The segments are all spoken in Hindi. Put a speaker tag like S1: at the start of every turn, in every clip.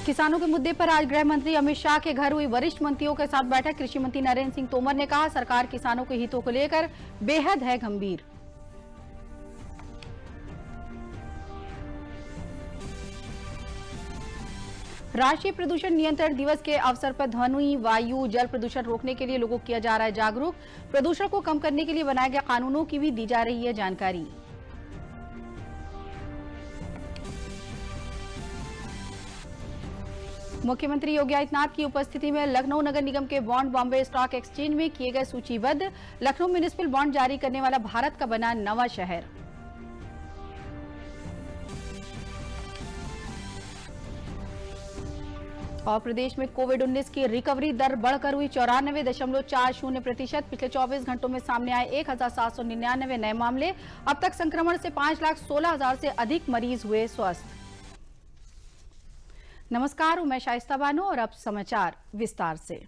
S1: किसानों के मुद्दे पर आज गृह मंत्री अमित शाह के घर हुई वरिष्ठ मंत्रियों के साथ बैठक। कृषि मंत्री नरेंद्र सिंह तोमर ने कहा, सरकार किसानों के हितों को लेकर बेहद है गंभीर। राष्ट्रीय प्रदूषण नियंत्रण दिवस के अवसर पर ध्वनि, वायु, जल प्रदूषण रोकने के लिए लोगों को किया जा रहा है जागरूक। प्रदूषण को कम करने के लिए बनाए गए कानूनों की भी दी जा रही है जानकारी। मुख्यमंत्री योगी आदित्यनाथ की उपस्थिति में लखनऊ नगर निगम के बॉन्ड बॉम्बे स्टॉक एक्सचेंज में किए गए सूचीबद्ध। लखनऊ म्युनिसिपल बॉन्ड जारी करने वाला भारत का बना नवा शहर। और प्रदेश में कोविड-19 की रिकवरी दर बढ़कर हुई 94.40%। पिछले 24 घंटों में सामने आए 1799 नए मामले। अब तक संक्रमण से 5,16,000 से अधिक मरीज हुए स्वस्थ। नमस्कार, मैं शाइस्ता बानो और अब समाचार विस्तार से।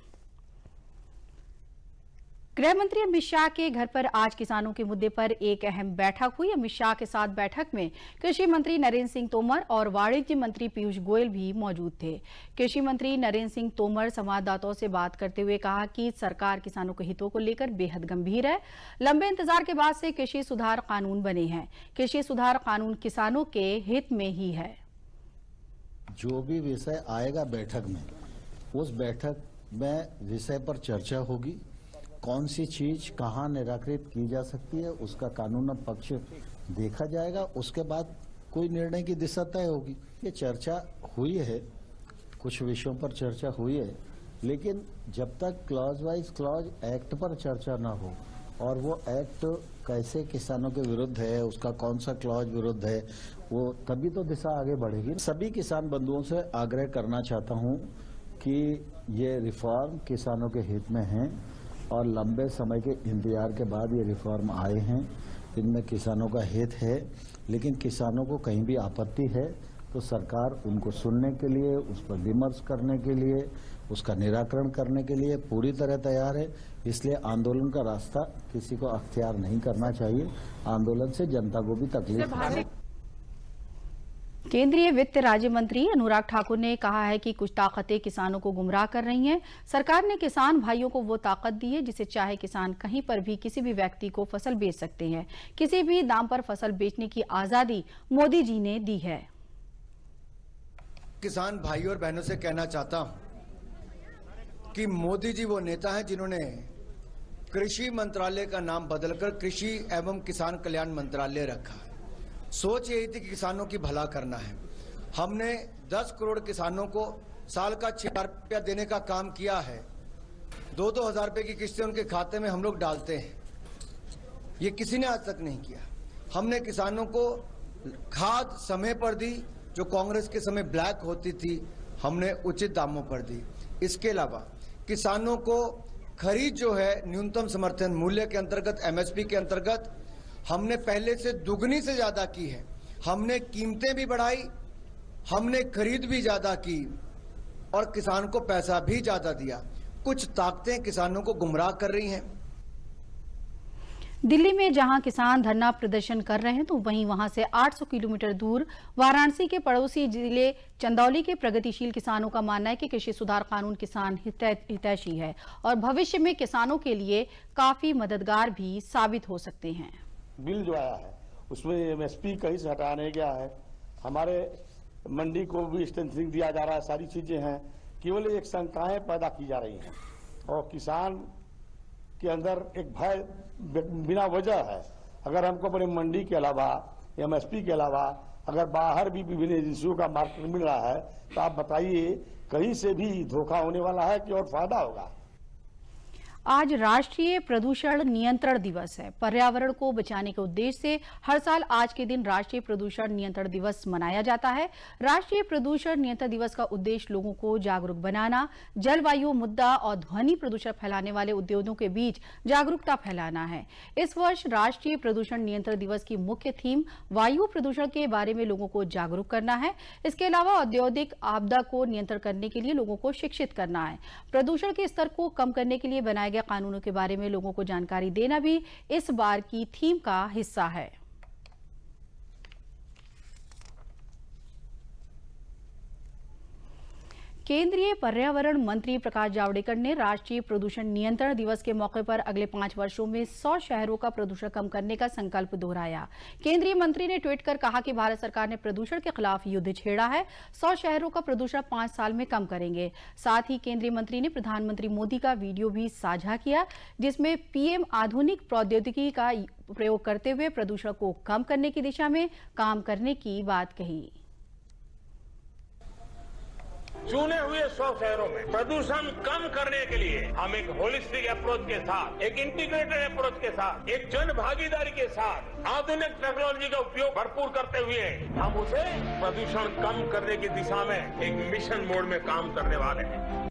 S1: गृह मंत्री अमित शाह के घर पर आज किसानों के मुद्दे पर एक अहम बैठक हुई। अमित शाह के साथ बैठक में कृषि मंत्री नरेंद्र सिंह तोमर और वाणिज्य मंत्री पीयूष गोयल भी मौजूद थे। कृषि मंत्री नरेंद्र सिंह तोमर संवाददाताओं से बात करते हुए कहा कि सरकार किसानों के हितों को लेकर बेहद गंभीर है। लंबे इंतजार के बाद से कृषि सुधार कानून बने हैं। कृषि सुधार कानून किसानों के हित में ही है।
S2: जो भी विषय आएगा बैठक में, उस बैठक में विषय पर चर्चा होगी। कौन सी चीज कहाँ निराकृत की जा सकती है, उसका कानून पक्ष देखा जाएगा। उसके बाद कोई निर्णय की दिशा तय होगी। ये चर्चा हुई है, कुछ विषयों पर चर्चा हुई है, लेकिन जब तक क्लॉज वाइज क्लॉज एक्ट पर चर्चा ना हो और वो एक्ट कैसे किसानों के विरुद्ध है, उसका कौन सा क्लॉज विरुद्ध है, वो तभी तो दिशा आगे बढ़ेगी। सभी किसान बंधुओं से आग्रह करना चाहता हूं कि ये रिफॉर्म किसानों के हित में है और लंबे समय के इंतजार के बाद ये रिफॉर्म आए हैं। इनमें किसानों का हित है, लेकिन किसानों को कहीं भी आपत्ति है तो सरकार उनको सुनने के लिए, उस पर विमर्श करने के लिए, उसका निराकरण करने के लिए पूरी तरह तैयार है। इसलिए आंदोलन का रास्ता किसी को अख्तियार नहीं करना चाहिए। आंदोलन से जनता को भी तकलीफ है।
S1: केंद्रीय वित्त राज्य मंत्री अनुराग ठाकुर ने कहा है कि कुछ ताकतें किसानों को गुमराह कर रही हैं। सरकार ने किसान भाइयों को वो ताकत दी है जिसे चाहे किसान कहीं पर भी किसी भी व्यक्ति को फसल बेच सकते हैं। किसी भी दाम पर फसल बेचने की आजादी मोदी जी ने दी है।
S3: किसान भाइयों और बहनों से कहना चाहता हूं कि मोदी जी वो नेता हैं जिन्होंने कृषि मंत्रालय का नाम बदलकर कृषि एवं किसान कल्याण मंत्रालय रखा है। सोच यही थी कि किसानों की भला करना है। हमने 10 करोड़ किसानों को साल का 6,000 रुपया देने का काम किया है। 2-2 हजार रुपए की किस्तें उनके खाते में हम लोग डालते हैं। ये किसी ने आज तक नहीं किया। हमने किसानों को खाद समय पर दी, जो कांग्रेस के समय ब्लैक होती थी, हमने उचित दामों पर दी। इसके अलावा किसानों को खरीद जो है न्यूनतम समर्थन मूल्य के अंतर्गत, एमएसपी के अंतर्गत हमने पहले से दुगनी से ज्यादा की है। हमने कीमतें भी बढ़ाई, हमने खरीद भी ज्यादा की और किसान को पैसा भी ज्यादा दिया। कुछ ताकतें किसानों को गुमराह कर रही हैं।
S1: दिल्ली में जहां किसान धरना प्रदर्शन कर रहे हैं तो वहीं वहां से 800 किलोमीटर दूर वाराणसी के पड़ोसी जिले चंदौली के प्रगतिशील किसानों का मानना है कि कृषि सुधार कानून किसान हितैषी है और भविष्य में किसानों के लिए काफी मददगार भी साबित हो सकते हैं।
S4: बिल जो आया है उसमें एमएसपी कहीं से हटाने गया है, हमारे मंडी को भी स्ट्रेंथनिंग दिया जा रहा है, सारी चीजें हैं। केवल एक शंकाएं पैदा की जा रही हैं और किसान के अंदर एक भय बिना वजह है। अगर हमको अपने मंडी के अलावा, एमएसपी के अलावा अगर बाहर भी विभिन्न एजेंसियों का मार्केट मिल रहा है तो आप बताइए कहीं से भी धोखा होने वाला है कि और फायदा होगा।
S1: आज राष्ट्रीय प्रदूषण नियंत्रण दिवस है। पर्यावरण को बचाने के उद्देश्य से हर साल आज के दिन राष्ट्रीय प्रदूषण नियंत्रण दिवस मनाया जाता है। राष्ट्रीय प्रदूषण नियंत्रण दिवस का उद्देश्य लोगों को जागरूक बनाना, जलवायु मुद्दा और ध्वनि प्रदूषण फैलाने वाले उद्योगों के बीच जागरूकता फैलाना है। इस वर्ष राष्ट्रीय प्रदूषण नियंत्रण दिवस की मुख्य थीम वायु प्रदूषण के बारे में लोगों को जागरूक करना है। इसके अलावा औद्योगिक आपदा को नियंत्रण करने के लिए लोगों को शिक्षित करना है। प्रदूषण के स्तर को कम करने के लिए बनाए कानूनों के बारे में लोगों को जानकारी देना भी इस बार की थीम का हिस्सा है। केंद्रीय पर्यावरण मंत्री प्रकाश जावड़ेकर ने राष्ट्रीय प्रदूषण नियंत्रण दिवस के मौके पर अगले 5 वर्षों में 100 शहरों का प्रदूषण कम करने का संकल्प दोहराया। केंद्रीय मंत्री ने ट्वीट कर कहा कि भारत सरकार ने प्रदूषण के खिलाफ युद्ध छेड़ा है। 100 शहरों का प्रदूषण 5 साल में कम करेंगे। साथ ही केंद्रीय मंत्री ने प्रधानमंत्री मोदी का वीडियो भी साझा किया, जिसमें पीएम आधुनिक प्रौद्योगिकी का प्रयोग करते हुए प्रदूषण को कम करने की दिशा में काम करने की बात कही।
S5: चुने हुए 100 शहरों में प्रदूषण कम करने के लिए हम एक होलिस्टिक अप्रोच के साथ, एक इंटीग्रेटेड अप्रोच के साथ, एक जन भागीदारी के साथ आधुनिक टेक्नोलॉजी का उपयोग भरपूर करते हुए हम उसे प्रदूषण कम करने की दिशा में एक मिशन मोड में काम करने वाले हैं।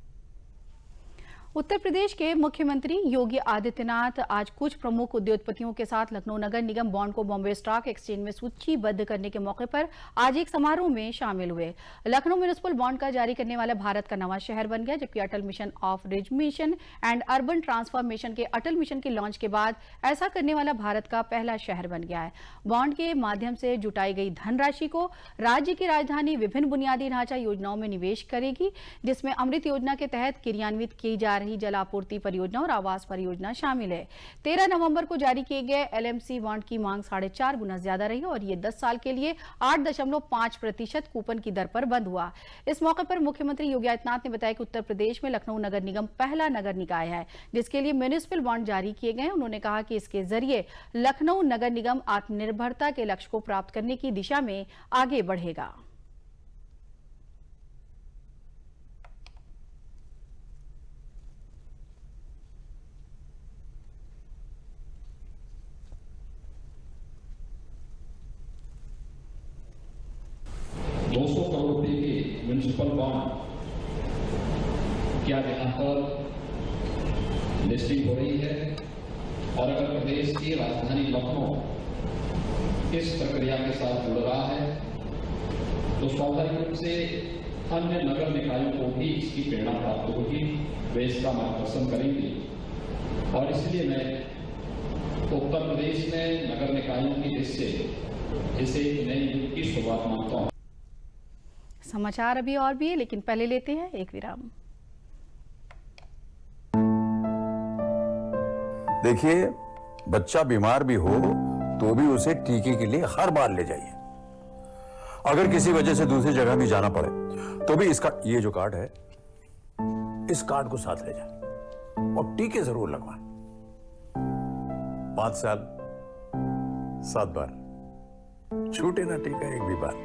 S1: उत्तर प्रदेश के मुख्यमंत्री योगी आदित्यनाथ आज कुछ प्रमुख उद्योगपतियों के साथ लखनऊ नगर निगम बॉन्ड को बॉम्बे स्टॉक एक्सचेंज में सूचीबद्ध करने के मौके पर आज एक समारोह में शामिल हुए। लखनऊ म्युनिसिपल बॉन्ड का जारी करने वाला भारत का नवा शहर बन गया, जबकि Atal mission of reservation and urban transformation के अटल मिशन के लॉन्च के बाद ऐसा करने वाला भारत का पहला शहर बन गया है। बॉन्ड के माध्यम से जुटाई गई धनराशि को राज्य की राजधानी विभिन्न बुनियादी ढांचा योजनाओं में निवेश करेगी, जिसमें अमृत योजना के तहत क्रियान्वित की जा रही जल आपूर्ति परियोजना और आवास परियोजना शामिल है। 13 नवंबर को जारी किए गए एलएमसी बॉन्ड की मांग 4.5 गुना ज्यादा रही और ये 10 साल के लिए 8.5% कूपन की दर पर बंद हुआ। इस मौके पर मुख्यमंत्री योगी आदित्यनाथ ने बताया कि उत्तर प्रदेश में लखनऊ नगर निगम पहला नगर निकाय है जिसके लिए म्युनिसिपल बॉन्ड जारी किए गए। उन्होंने कहा कि इसके जरिए लखनऊ नगर निगम आत्मनिर्भरता के लक्ष्य को प्राप्त करने की दिशा में आगे बढ़ेगा।
S6: म्युनिसिपल बॉन्ड क्या यहाँ पर लिस्टिंग हो रही है और अगर प्रदेश की राजधानी लखनऊ इस प्रक्रिया के साथ जुड़ रहा है तो स्वाभाविक रूप से अन्य नगर निकायों को भी इसकी प्रेरणा प्राप्त होगी, वे इसका मार्गदर्शन करेंगे। और इसलिए मैं उत्तर प्रदेश में नगर निकायों की लिस्ट से इसे एक नई युग की शुरुआत मानता हूं।
S1: समाचार अभी और भी है, लेकिन पहले लेते हैं एक विराम।
S7: देखिए, बच्चा बीमार भी हो तो भी उसे टीके के लिए हर बार ले जाइए। अगर किसी वजह से दूसरी जगह भी जाना पड़े तो भी इसका ये जो कार्ड है, इस कार्ड को साथ ले जाए और टीके जरूर लगवाएं। 5 साल 7 बार, छूटे ना टीका एक भी बार।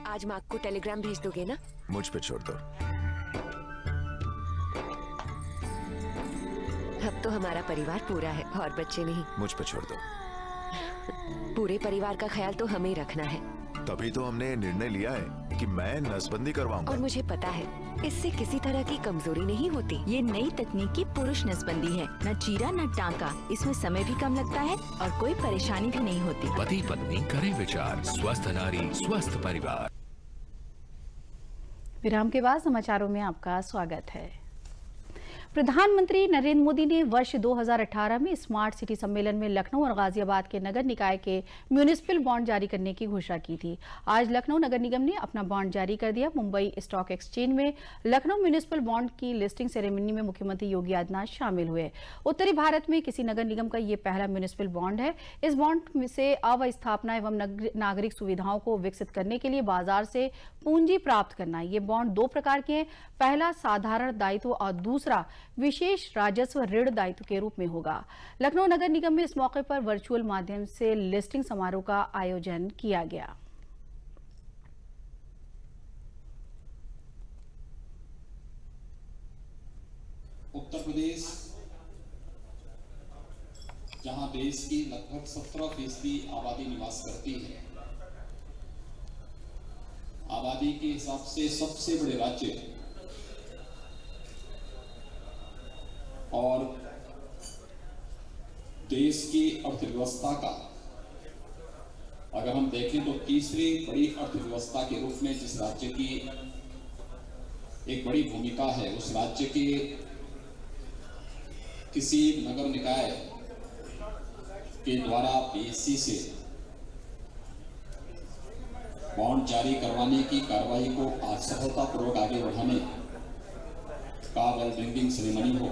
S8: आज माँ को टेलीग्राम भेज दोगे ना?
S9: मुझ पे छोड़ दो।
S8: अब तो हमारा परिवार पूरा है और बच्चे नहीं।
S9: मुझ पे छोड़ दो।
S8: पूरे परिवार का ख्याल तो हमें रखना है।
S9: तभी तो हमने निर्णय लिया है कि मैं नसबंदी करवाऊंगा।
S8: और मुझे पता है इससे किसी तरह की कमजोरी नहीं होती।
S10: ये नई तकनीकी पुरुष नसबंदी है, न चीरा न टांका, इसमें समय भी कम लगता है और कोई परेशानी भी नहीं होती।
S11: पति पत्नी करें विचार, स्वस्थ नारी स्वस्थ परिवार।
S1: विराम के बाद समाचारों में आपका स्वागत है। प्रधानमंत्री नरेंद्र मोदी ने वर्ष 2018 में स्मार्ट सिटी सम्मेलन में लखनऊ और गाजियाबाद के नगर निकाय के म्युनिसिपल बॉन्ड जारी करने की घोषणा की थी। आज लखनऊ नगर निगम ने अपना बॉन्ड जारी कर दिया। मुंबई स्टॉक एक्सचेंज में लखनऊ म्युनिसिपल बॉन्ड की लिस्टिंग सेरेमनी में मुख्यमंत्री योगी आदित्यनाथ शामिल हुए। उत्तरी भारत में किसी नगर निगम का ये पहला म्युनिसिपल बॉन्ड है। इस बॉन्ड से अवस्थापना एवं नागरिक सुविधाओं को विकसित करने के लिए बाजार से पूंजी प्राप्त करना। ये बॉन्ड 2 प्रकार के हैं, पहला साधारण दायित्व और दूसरा विशेष राजस्व ऋण दायित्व के रूप में होगा। लखनऊ नगर निगम में इस मौके पर वर्चुअल माध्यम से लिस्टिंग समारोह का आयोजन किया गया।
S6: उत्तर प्रदेश जहां देश की लगभग 17% आबादी निवास करती है, आबादी के हिसाब से सबसे बड़े राज्य और देश की अर्थव्यवस्था का अगर हम देखें तो तीसरी बड़ी अर्थव्यवस्था के रूप में जिस राज्य की एक बड़ी भूमिका है, उस राज्य के किसी नगर निकाय के द्वारा पीएससी से बॉन्ड जारी करवाने की कार्रवाई को आज सफलतापूर्वक आगे बढ़ाने का वेल ब्रिंगिंग सेरेमनी हो,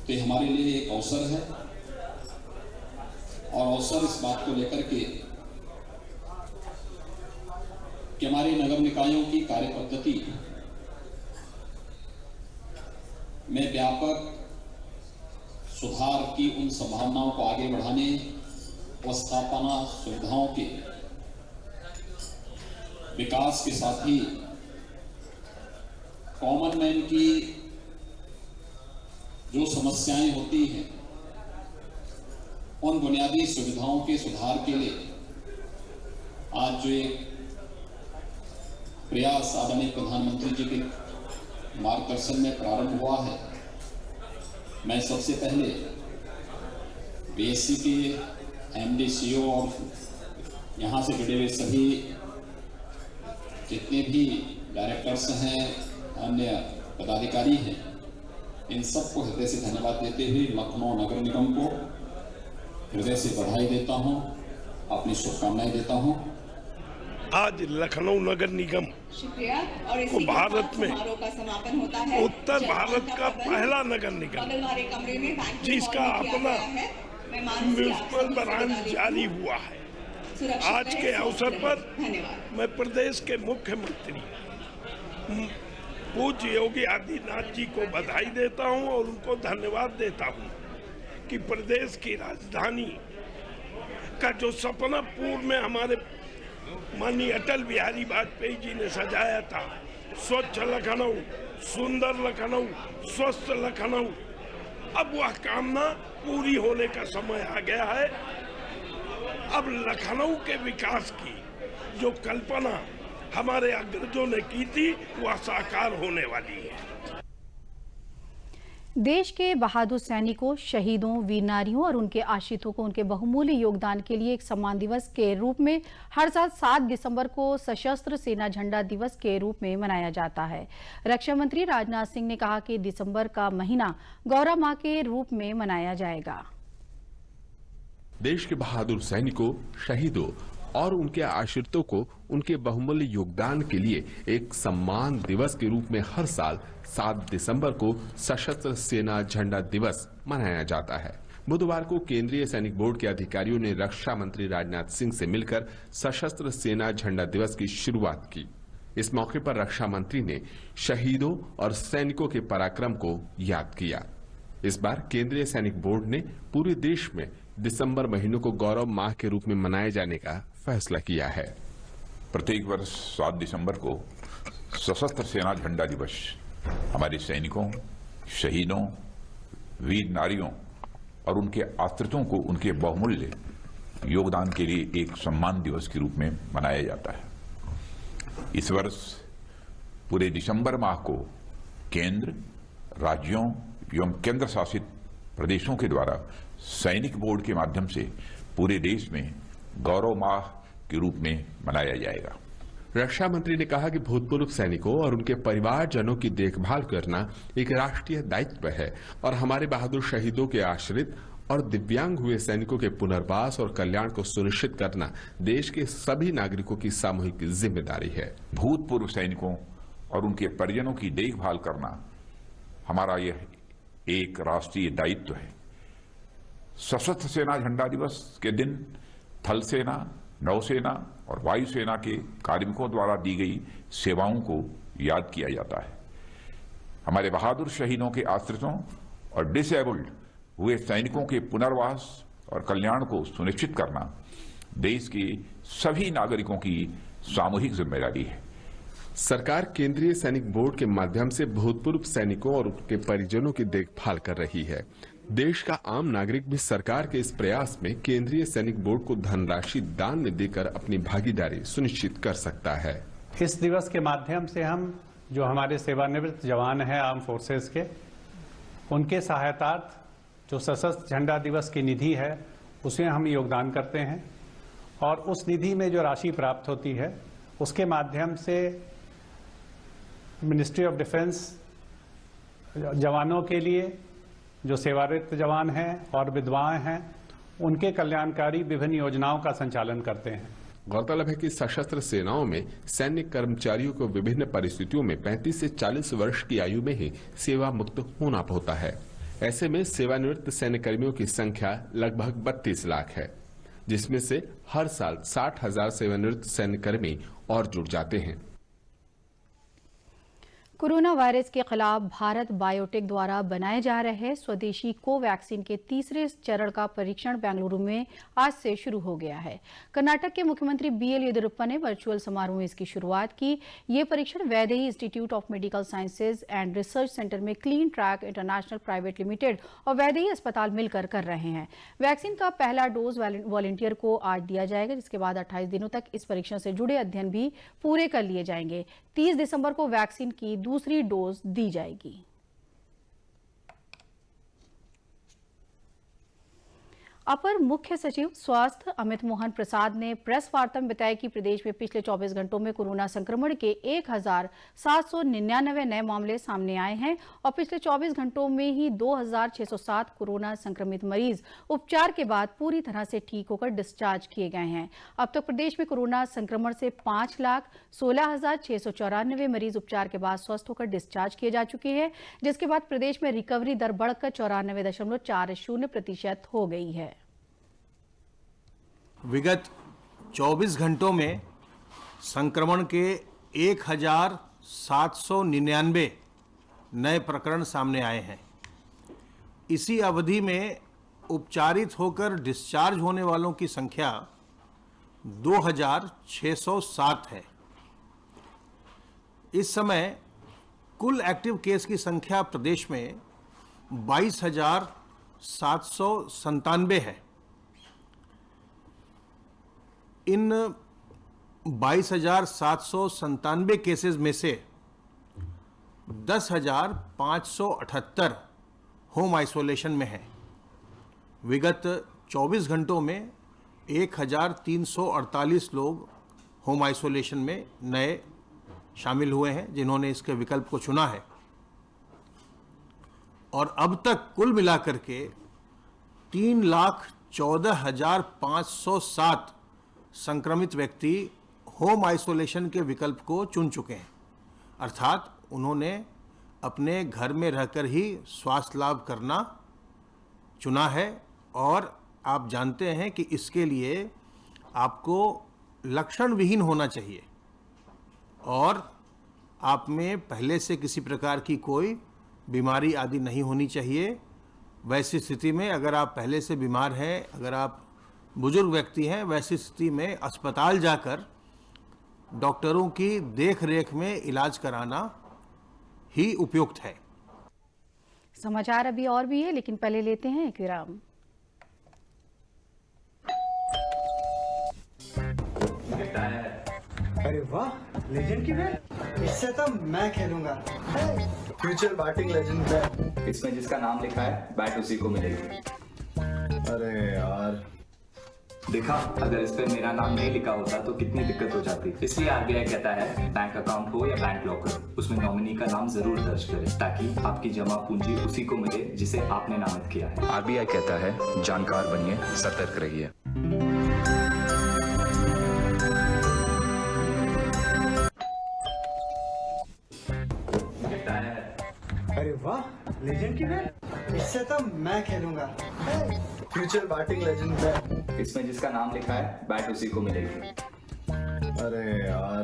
S6: तो हमारे लिए एक अवसर है। और अवसर इस बात को लेकर के कि हमारे नगर निकायों की कार्य पद्धति में व्यापक सुधार की उन संभावनाओं को आगे बढ़ाने व स्थापना सुविधाओं के विकास के साथ ही कॉमन मैन की जो समस्याएं होती हैं उन बुनियादी सुविधाओं के सुधार के लिए आज जो एक प्रयास आदरणीय प्रधानमंत्री जी के मार्गदर्शन में प्रारंभ हुआ है, मैं सबसे पहले बीएससी के एमडी, सीईओ और यहाँ से जुड़े हुए सभी जितने भी डायरेक्टर्स हैं, अन्य पदाधिकारी हैं, इन सबको हृदय से धन्यवाद देते हुए लखनऊ नगर निगम को हृदय से बधाई देता हूं, अपनी शुभकामनाएं देता हूं।
S5: आज लखनऊ नगर निगम को भारत में उत्तर भारत का पहला नगर निगम जिसका अपना म्युनिसिपल बॉन्ड जारी हुआ है, आज के अवसर पर मैं प्रदेश के मुख्यमंत्री पूज्य योगी आदित्यनाथ जी को बधाई देता हूं और उनको धन्यवाद देता हूं कि प्रदेश की राजधानी का जो सपना पूर्व में हमारे माननीय अटल बिहारी वाजपेयी जी ने सजाया था, स्वच्छ लखनऊ, सुंदर लखनऊ, स्वस्थ लखनऊ, अब वह कामना पूरी होने का समय आ गया है। अब लखनऊ के विकास की जो कल्पना हमारे अग्रजों ने की थी वह साकार होने वाली है।
S1: देश के बहादुर सैनिकों, शहीदों, वीर नारियों और उनके आश्रितों को उनके बहुमूल्य योगदान के लिए एक सम्मान दिवस के रूप में हर साल 7 दिसंबर को सशस्त्र सेना झंडा दिवस के रूप में मनाया जाता है। रक्षा मंत्री राजनाथ सिंह ने कहा कि दिसंबर का महीना गौरव माह के रूप में मनाया जाएगा।
S11: देश के बहादुर सैनिकों, शहीदों और उनके आश्रितों को उनके बहुमूल्य योगदान के लिए एक सम्मान दिवस के रूप में हर साल 7 दिसंबर को सशस्त्र सेना झंडा दिवस मनाया जाता है। बुधवार को केंद्रीय सैनिक बोर्ड के अधिकारियों ने रक्षा मंत्री राजनाथ सिंह से मिलकर सशस्त्र सेना झंडा दिवस की शुरुआत की। इस मौके पर रक्षा मंत्री ने शहीदों और सैनिकों के पराक्रम को याद किया। इस बार केंद्रीय सैनिक बोर्ड ने पूरे देश में दिसंबर महीनों को गौरव माह के रूप में मनाए जाने का फैसला किया है।
S12: प्रत्येक वर्ष 7 दिसंबर को सशस्त्र सेना झंडा दिवस हमारे सैनिकों, शहीदों, वीर नारियों और उनके आश्रितों को उनके बहुमूल्य योगदान के लिए एक सम्मान दिवस के रूप में मनाया जाता है। इस वर्ष पूरे दिसंबर माह को केंद्र, राज्यों एवं केंद्र शासित प्रदेशों के द्वारा सैनिक बोर्ड के माध्यम से पूरे देश में गौरव माह के रूप में मनाया जाएगा।
S11: रक्षा मंत्री ने कहा कि भूतपूर्व सैनिकों और उनके परिवारजनों की देखभाल करना एक राष्ट्रीय दायित्व है और हमारे बहादुर शहीदों के आश्रित और दिव्यांग हुए सैनिकों के पुनर्वास और कल्याण को सुनिश्चित करना देश के सभी नागरिकों की सामूहिक जिम्मेदारी है।
S12: भूतपूर्व सैनिकों और उनके परिजनों की देखभाल करना हमारा यह एक राष्ट्रीय दायित्व है। सशस्त्र सेना झंडा दिवस के दिन थल सेना, नौसेना और वायुसेना के कार्मिकों द्वारा दी गई सेवाओं को याद किया जाता है। हमारे बहादुर शहीदों के आश्रितों और डिसेबल्ड हुए सैनिकों के पुनर्वास और कल्याण को सुनिश्चित करना देश के सभी नागरिकों की सामूहिक जिम्मेदारी है।
S11: सरकार केंद्रीय सैनिक बोर्ड के माध्यम से भूतपूर्व सैनिकों और उनके परिजनों की देखभाल कर रही है। देश का आम नागरिक भी सरकार के इस प्रयास में केंद्रीय सैनिक बोर्ड को धनराशि दान में देकर अपनी भागीदारी सुनिश्चित कर सकता है।
S13: इस दिवस के माध्यम से हम जो हमारे सेवानिवृत्त जवान हैं आर्म फोर्सेस के, उनके सहायतार्थ जो सशस्त्र झंडा दिवस की निधि है उसमें हम योगदान करते हैं और उस निधि में जो राशि प्राप्त होती है उसके माध्यम से मिनिस्ट्री ऑफ डिफेंस जवानों के लिए, जो सेवानिवृत्त जवान हैं और विधवाएं हैं, उनके कल्याणकारी विभिन्न योजनाओं का संचालन करते हैं।
S11: गौरतलब है कि सशस्त्र सेनाओं में सैन्य कर्मचारियों को विभिन्न परिस्थितियों में 35 से 40 वर्ष की आयु में ही सेवा मुक्त होना होता है। ऐसे में सेवानिवृत्त सैन्य कर्मियों की संख्या लगभग 32 लाख है, जिसमें से हर साल 60,000 सेवानिवृत्त सैन्य कर्मी और जुड़ जाते हैं।
S1: कोरोना वायरस के खिलाफ भारत बायोटेक द्वारा बनाए जा रहे स्वदेशी कोवैक्सीन के तीसरे चरण का परीक्षण बेंगलुरु में आज से शुरू हो गया है। कर्नाटक के मुख्यमंत्री बीएल येदियुरप्पा ने वर्चुअल समारोह में इसकी शुरुआत की। ये परीक्षण Vaidehi institute of medical sciences and research centre में clean track international private limited और वैदेही अस्पताल मिलकर कर रहे हैं। वैक्सीन का पहला डोज वॉलंटियर को आज दिया जाएगा, जिसके बाद 28 दिनों तक इस परीक्षण से जुड़े अध्ययन भी पूरे कर लिए जाएंगे। 30 दिसंबर को वैक्सीन की दूसरी डोज दी जाएगी। अपर मुख्य सचिव स्वास्थ्य अमित मोहन प्रसाद ने प्रेस वार्ता में बताया कि प्रदेश में पिछले 24 घंटों में कोरोना संक्रमण के 1799 नए मामले सामने आए हैं और पिछले 24 घंटों में ही 2607 कोरोना संक्रमित मरीज उपचार के बाद पूरी तरह से ठीक होकर डिस्चार्ज किए गए हैं। अब तक प्रदेश में कोरोना संक्रमण से 5,16,694 मरीज उपचार के बाद स्वस्थ होकर डिस्चार्ज किए जा चुके हैं, जिसके बाद प्रदेश में रिकवरी दर बढ़कर 94.40% हो गई है।
S14: विगत 24 घंटों में संक्रमण के 1,799 नए प्रकरण सामने आए हैं। इसी अवधि में उपचारित होकर डिस्चार्ज होने वालों की संख्या 2,607 है। इस समय कुल एक्टिव केस की संख्या प्रदेश में 22,797 है। इन 22,797 केसेस में से 10,578 होम आइसोलेशन में हैं। विगत 24 घंटों में 1,348 लोग होम आइसोलेशन में नए शामिल हुए हैं, जिन्होंने इसके विकल्प को चुना है। और अब तक कुल मिलाकर के 3,14,507 संक्रमित व्यक्ति होम आइसोलेशन के विकल्प को चुन चुके हैं, अर्थात उन्होंने अपने घर में रहकर ही स्वास्थ्य लाभ करना चुना है। और आप जानते हैं कि इसके लिए आपको लक्षण विहीन होना चाहिए और आप में पहले से किसी प्रकार की कोई बीमारी आदि नहीं होनी चाहिए। वैसी स्थिति में अगर आप पहले से बीमार हैं, अगर आप बुजुर्ग व्यक्ति हैं, वैसी स्थिति में अस्पताल जाकर डॉक्टरों की देखरेख में इलाज कराना ही उपयुक्त है।
S1: समाचार अभी और भी है, लेकिन पहले लेते हैं एक विराम।
S15: अरे वाह, लेजेंड की बैट, इससे तो मैं खेलूंगा। Future batting legend bat.
S16: इसमें जिसका नाम लिखा है बैट उसी को मिलेगी।
S15: अरे यार,
S16: देखा, अगर इस पे मेरा नाम नहीं लिखा होता तो कितनी दिक्कत हो जाती। इसलिए आरबीआई कहता है बैंक अकाउंट हो या बैंक लॉकर, उसमें नॉमिनी का नाम जरूर दर्ज करें ताकि आपकी जमा पूंजी उसी को मिले जिसे आपने नामित किया है।
S17: आरबीआई कहता है जानकार बनिए, सतर्क रहिए।
S15: अरे वाह, लेजेंड की बैट, इससे तो मैं खेलूंगा। Future batting legend bat.
S16: इसमें जिसका नाम लिखा है बैट उसी को मिलेगी।
S15: अरे यार,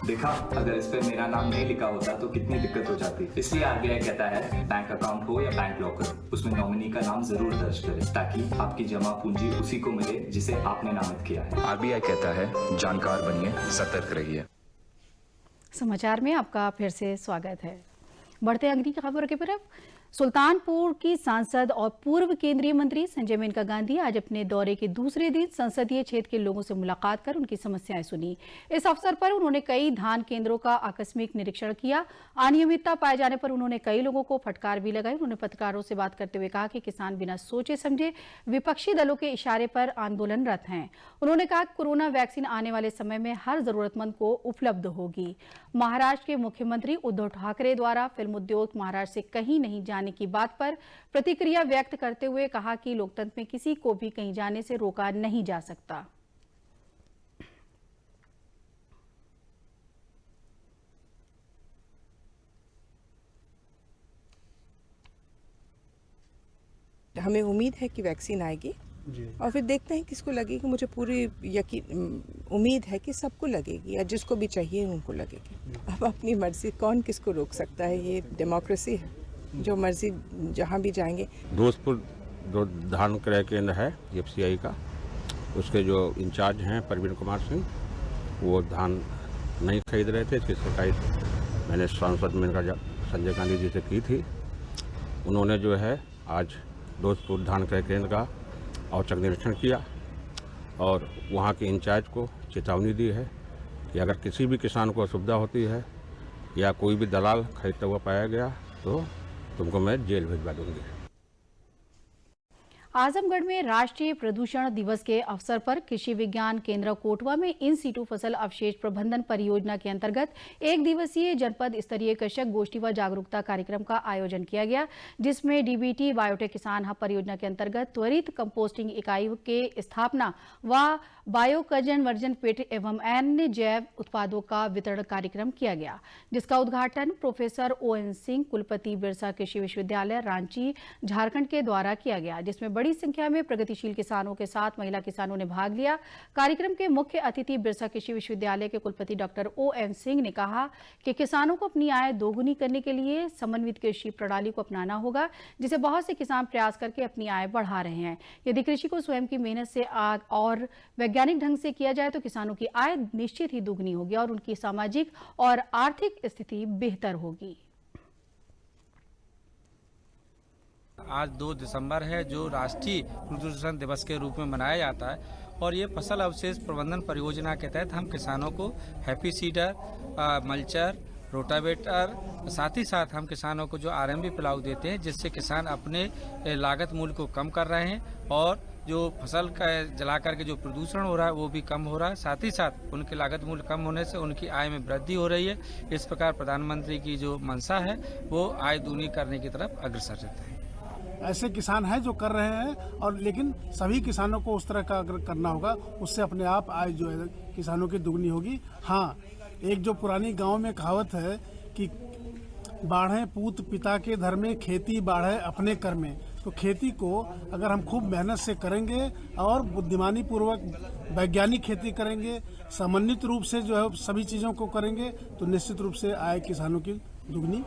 S16: देखा, अगर इस पे मेरा नाम नहीं लिखा होता तो कितनी दिक्कत हो जाती। इसलिए आरबीआई कहता है बैंक अकाउंट हो या बैंक लॉकर, उसमें नॉमिनी का नाम जरूर दर्ज करें ताकि आपकी जमा पूंजी उसी को मिले जिसे आपने नामित किया है।
S17: आरबीआई कहता है जानकार बनिए, सतर्क रहिए।
S1: समाचार में आपका फिर से स्वागत है। बढ़ते अगली खबर की तरफ। सुल्तानपुर की सांसद और पूर्व केंद्रीय मंत्री संजय मेनका गांधी आज अपने दौरे के दूसरे दिन संसदीय क्षेत्र के लोगों से मुलाकात कर उनकी समस्याएं सुनी। इस अवसर पर उन्होंने कई धान केंद्रों का आकस्मिक निरीक्षण किया। अनियमितता पाए जाने पर उन्होंने कई लोगों को फटकार भी लगाई। उन्होंने पत्रकारों से बात करते हुए कहा कि किसान बिना सोचे समझे विपक्षी दलों के इशारे पर आंदोलनरत हैं। उन्होंने कहा कि कोरोना वैक्सीन आने वाले समय में हर जरूरतमंद को उपलब्ध होगी। महाराष्ट्र के मुख्यमंत्री उद्धव ठाकरे द्वारा फिल्म उद्योग महाराष्ट्र से कहीं नहीं जाने की बात पर प्रतिक्रिया व्यक्त करते हुए कहा कि लोकतंत्र में किसी को भी कहीं जाने से रोका नहीं जा सकता।
S18: हमें उम्मीद है कि वैक्सीन आएगी और फिर देखते हैं किसको लगेगी। मुझे पूरी यकीन उम्मीद है कि सबको लगेगी या जिसको भी चाहिए उनको लगेगी। अब अपनी मर्जी, कौन किसको रोक सकता है? ये डेमोक्रेसी है, जो मर्जी जहाँ भी जाएंगे।
S19: दोस्तपुर जो धान क्रय केंद्र है एफसीआई का, उसके जो इंचार्ज हैं प्रवीण कुमार सिंह, वो धान नहीं खरीद रहे थे। इसकी शिकायत मैंने सांसद मेनका संजय गांधी जी से की थी। उन्होंने जो है आज दोस्तपुर धान क्रय केंद्र का औचक निरीक्षण किया और वहाँ के इंचार्ज को चेतावनी दी है कि अगर किसी भी किसान को असुविधा होती है या कोई भी दलाल खरीदता हुआ पाया गया तो तुमको मैं जेल भिजवा दूंगी।
S1: आजमगढ़ में राष्ट्रीय प्रदूषण दिवस के अवसर पर कृषि विज्ञान केंद्र कोटवा में इन सीटू फसल अवशेष प्रबंधन परियोजना के अंतर्गत एक दिवसीय जनपद स्तरीय कृषक गोष्ठी व जागरूकता कार्यक्रम का आयोजन किया गया, जिसमें डीबीटी बायोटेक किसान हब परियोजना के अंतर्गत त्वरित कंपोस्टिंग इकाई के स्थापना व बायोकन्वर्जन पिट एवं अन्य जैव उत्पादों का वितरण कार्यक्रम किया गया, जिसका उद्घाटन प्रोफेसर ON सिंह कुलपति बिरसा कृषि विश्वविद्यालय रांची झारखंड के द्वारा किया गया, जिसमें बड़ी संख्या में प्रगतिशील किसानों के साथ महिला किसानों ने भाग लिया। कार्यक्रम के मुख्य अतिथि बिरसा कृषि विश्वविद्यालय के कुलपति डॉक्टर ON सिंह ने कहा कि किसानों को अपनी आय दोगुनी करने के लिए समन्वित कृषि प्रणाली को अपनाना होगा, जिसे बहुत से किसान प्रयास करके अपनी आय बढ़ा रहे हैं। यदि कृषि को स्वयं की मेहनत से और वैज्ञानिक ढंग से किया जाए तो किसानों की आय निश्चित ही दुगनी होगी और उनकी सामाजिक और आर्थिक स्थिति बेहतर होगी।
S20: आज 2 दिसंबर है, जो राष्ट्रीय प्रदूषण दिवस के रूप में मनाया जाता है और ये फसल अवशेष प्रबंधन परियोजना के तहत हम किसानों को हैप्पी सीडर, मल्चर, रोटावेटर, साथ ही साथ हम किसानों को जो RMB प्लाऊ देते हैं, जिससे किसान अपने लागत मूल्य को कम कर रहे हैं और जो फसल का जला करके जो प्रदूषण हो रहा है वो भी कम हो रहा है। साथ ही साथ उनकी लागत मूल्य कम होने से उनकी आय में वृद्धि हो रही है। इस प्रकार प्रधानमंत्री की जो मंशा है वो आय दूनी करने की तरफ अग्रसर रहते हैं।
S21: ऐसे किसान हैं जो कर रहे हैं और लेकिन सभी किसानों को उस तरह का अगर करना होगा, उससे अपने आप आय जो है किसानों की दुगनी होगी। हाँ, एक जो पुरानी गांव में कहावत है कि बाढ़े पूत पिता के धर में, खेती बाढ़े अपने कर में। तो खेती को अगर हम खूब मेहनत से करेंगे और बुद्धिमानी पूर्वक वैज्ञानिक खेती करेंगे, समन्वित रूप से जो है सभी चीज़ों को करेंगे, तो निश्चित रूप से आय किसानों की दुगनी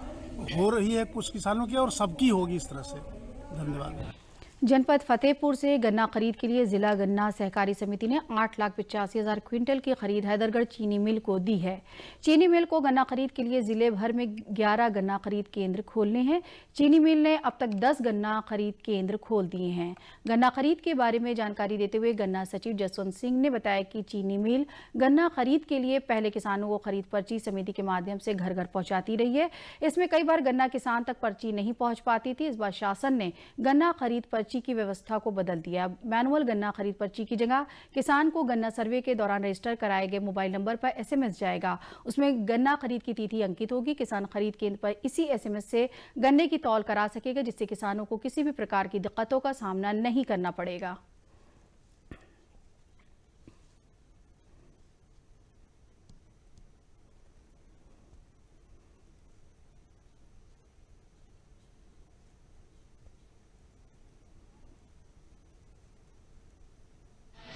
S21: हो रही है, कुछ किसानों की और सबकी होगी इस तरह से। धन्यवाद।
S1: जनपद फतेहपुर से गन्ना खरीद के लिए जिला गन्ना सहकारी समिति ने 8,85,000 क्विंटल की खरीद हैदरगढ़ चीनी मिल को दी है। चीनी मिल को गन्ना खरीद के लिए जिले भर में 11 गन्ना खरीद केंद्र खोलने हैं। चीनी मिल ने अब तक 10 गन्ना खरीद केंद्र खोल दिए हैं। गन्ना खरीद के बारे में जानकारी देते हुए गन्ना सचिव जसवंत सिंह ने बताया कि चीनी मिल गन्ना खरीद के लिए पहले किसानों को खरीद पर्ची समिति के माध्यम से घर घर पहुंचाती रही है। इसमें कई बार गन्ना किसान तक पर्ची नहीं पहुंच पाती थी। इस बार शासन ने गन्ना खरीद पर्ची की व्यवस्था को बदल दिया। मैनुअल गन्ना खरीद पर्ची की जगह किसान को गन्ना सर्वे के दौरान रजिस्टर कराए गए मोबाइल नंबर पर SMS जाएगा। उसमें गन्ना खरीद की तिथि अंकित होगी। किसान खरीद केंद्र पर इसी SMS से गन्ने की तौल करा सकेगा, जिससे किसानों को किसी भी प्रकार की दिक्कतों का सामना नहीं करना पड़ेगा।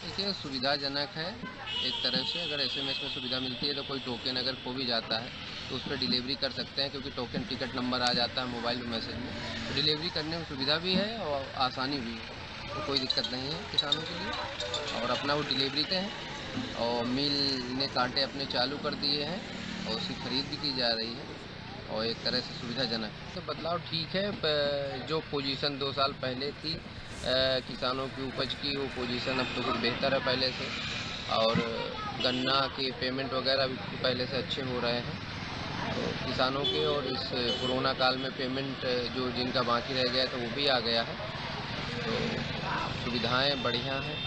S22: देखिए, सुविधाजनक है एक तरह से। अगर SMS में सुविधा मिलती है तो कोई टोकन अगर खो भी जाता है तो उस पर डिलीवरी कर सकते हैं, क्योंकि टोकन टिकट नंबर आ जाता है मोबाइल मैसेज में। तो डिलीवरी करने में सुविधा भी है और आसानी भी है, तो कोई दिक्कत नहीं है किसानों के लिए। और अपना वो डिलीवरी हैं और मिल ने कांटे अपने चालू कर दिए हैं और उसकी खरीद भी की जा रही है और एक तरह से सुविधाजनक है। तो बदलाव ठीक है, जो पोजीशन 2 साल पहले थी किसानों की उपज की, वो पोजीशन अब तो कुछ बेहतर है पहले से, और गन्ना के पेमेंट वगैरह भी पहले से अच्छे हो रहे हैं। तो किसानों के और इस कोरोना काल में पेमेंट जो जिनका बाकी रह गया था वो भी आ गया है, तो सुविधाएं बढ़िया हैं।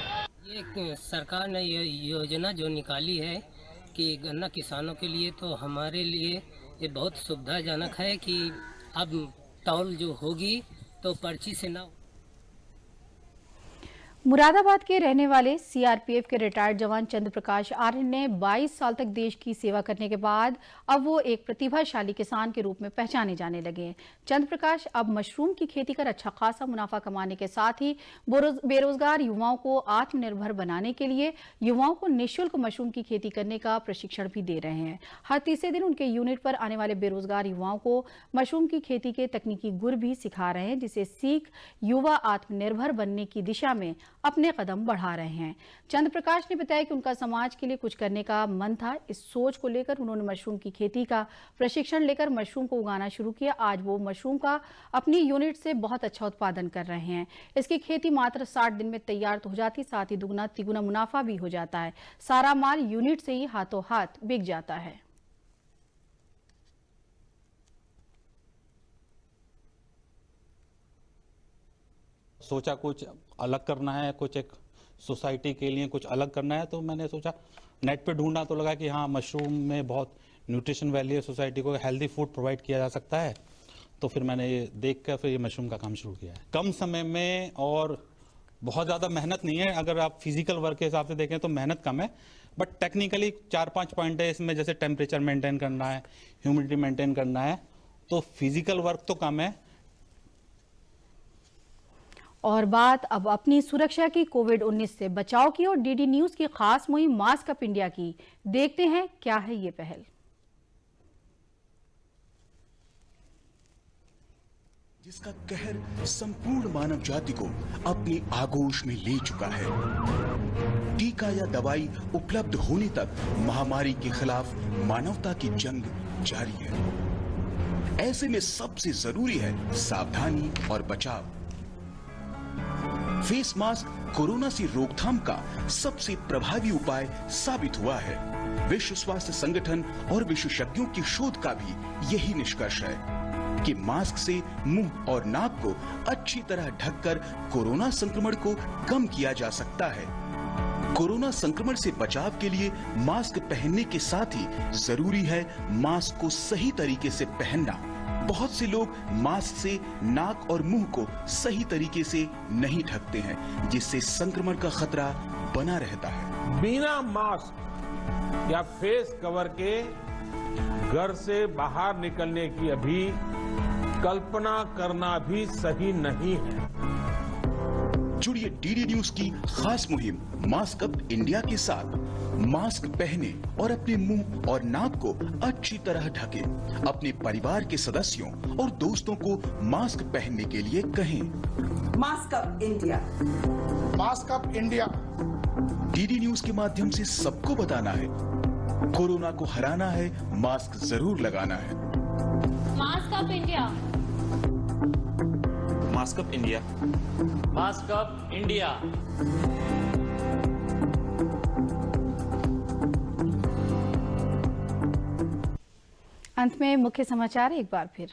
S2: ये सरकार ने ये योजना जो निकाली है कि गन्ना किसानों के लिए, तो हमारे लिए ये बहुत सुविधाजनक है कि अब तौल जो होगी तो पर्ची से ना।
S1: मुरादाबाद के रहने वाले सीआरपीएफ के रिटायर्ड जवान चंद्र प्रकाश आर्य ने 22 साल तक देश की सेवा करने के बाद अब वो एक प्रतिभाशाली किसान के रूप में पहचाने जाने लगे हैं। चंद्र प्रकाश अब मशरूम की खेती कर अच्छा खासा मुनाफा कमाने के साथ ही बेरोजगार युवाओं को आत्मनिर्भर बनाने के लिए युवाओं को निःशुल्क मशरूम की खेती करने का प्रशिक्षण भी दे रहे हैं। हर तीसरे दिन उनके यूनिट पर आने वाले बेरोजगार युवाओं को मशरूम की खेती के तकनीकी गुर भी सिखा रहे हैं, जिसे सीख युवा आत्मनिर्भर बनने की दिशा में अपने कदम बढ़ा रहे हैं। चंद्र प्रकाश ने बताया कि उनका समाज के लिए कुछ करने का मन था। इस सोच को लेकर उन्होंने मशरूम की खेती का प्रशिक्षण लेकर मशरूम को उगाना शुरू किया। आज वो मशरूम का अपनी यूनिट से बहुत अच्छा उत्पादन कर रहे हैं। इसकी खेती मात्र 60 दिन में तैयार तो हो जाती, साथ ही दुगना तिगुना मुनाफा भी हो जाता है। सारा माल यूनिट से ही हाथों हाथ बिक जाता है।
S3: सोचा कुछ अलग करना है, कुछ एक सोसाइटी के लिए कुछ अलग करना है, तो मैंने सोचा नेट पे ढूंढा तो लगा कि हाँ मशरूम में बहुत न्यूट्रिशन वैल्यू है, सोसाइटी को हेल्दी फूड प्रोवाइड किया जा सकता है। तो फिर मैंने ये देख कर फिर ये मशरूम का काम शुरू किया है। कम समय में और बहुत ज़्यादा मेहनत नहीं है। अगर आप फिजिकल वर्क के हिसाब से देखें तो मेहनत कम है, बट टेक्निकली 4-5 पॉइंट है इसमें, जैसे टेम्परेचर मेंटेन करना है, ह्यूमिडिटी मेंटेन करना है, तो फिजिकल वर्क तो कम है।
S1: और बात अब अपनी सुरक्षा की, कोविड-19 से बचाव की और डीडी न्यूज की खास मुहिम मास्क अप इंडिया की। देखते हैं क्या है ये पहल।
S23: जिसका कहर संपूर्ण मानव जाति को अपनी आगोश में ले चुका है। टीका या दवाई उपलब्ध होने तक महामारी के खिलाफ मानवता की जंग जारी है। ऐसे में सबसे जरूरी है सावधानी और बचाव। फेस मास्क कोरोना से रोकथाम का सबसे प्रभावी उपाय साबित हुआ है। विश्व स्वास्थ्य संगठन और विशेषज्ञों की शोध का भी यही निष्कर्ष है कि मास्क से मुंह और नाक को अच्छी तरह ढककर कोरोना संक्रमण को कम किया जा सकता है। कोरोना संक्रमण से बचाव के लिए मास्क पहनने के साथ ही जरूरी है मास्क को सही तरीके से पहनना। बहुत से लोग मास्क से नाक और मुंह को सही तरीके से नहीं ढकते हैं, जिससे संक्रमण का खतरा बना रहता है।
S5: बिना मास्क या फेस कवर के घर से बाहर निकलने की अभी कल्पना करना भी सही नहीं है।
S23: जुड़िए डीडी न्यूज की खास मुहिम मास्क अप इंडिया के साथ। मास्क पहने और अपने मुंह और नाक को अच्छी तरह ढके। अपने परिवार के सदस्यों और दोस्तों को मास्क पहनने के लिए कहें।
S24: Mask up India,
S23: mask up India. DD news के माध्यम से सबको बताना है, कोरोना को हराना है, मास्क जरूर लगाना है।
S25: Mask up India,
S26: mask up India,
S25: mask up India.
S1: अंत में मुख्य समाचार एक बार फिर।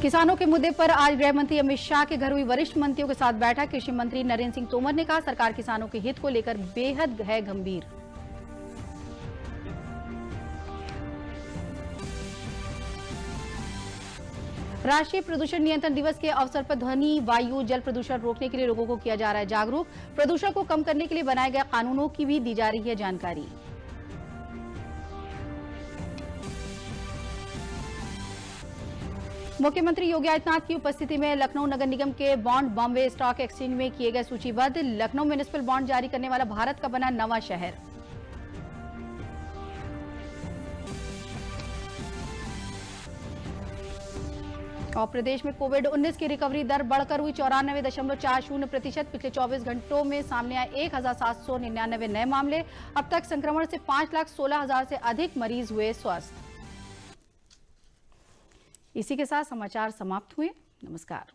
S1: किसानों के मुद्दे पर आज गृह मंत्री अमित शाह के घर हुई वरिष्ठ मंत्रियों के साथ बैठक। कृषि मंत्री नरेंद्र सिंह तोमर ने कहा सरकार किसानों के हित को लेकर बेहद है गंभीर। राष्ट्रीय प्रदूषण नियंत्रण दिवस के अवसर पर ध्वनि, वायु, जल प्रदूषण रोकने के लिए लोगों को किया जा रहा है जागरूक। प्रदूषण को कम करने के लिए बनाए गए कानूनों की भी दी जा रही है जानकारी। मुख्यमंत्री योगी आदित्यनाथ की उपस्थिति में लखनऊ नगर निगम के बॉन्ड बॉम्बे स्टॉक एक्सचेंज में किए गए सूचीबद्ध। लखनऊ म्युनिसिपल बॉन्ड जारी करने वाला भारत का बना नवा शहर। और प्रदेश में कोविड-19 की रिकवरी दर बढ़कर हुई 94.40%। पिछले 24 घंटों में सामने आए 1799 नए मामले। अब तक संक्रमण से 5,16,000 से अधिक मरीज हुए स्वस्थ। इसी के साथ समाचार समाप्त हुए। नमस्कार।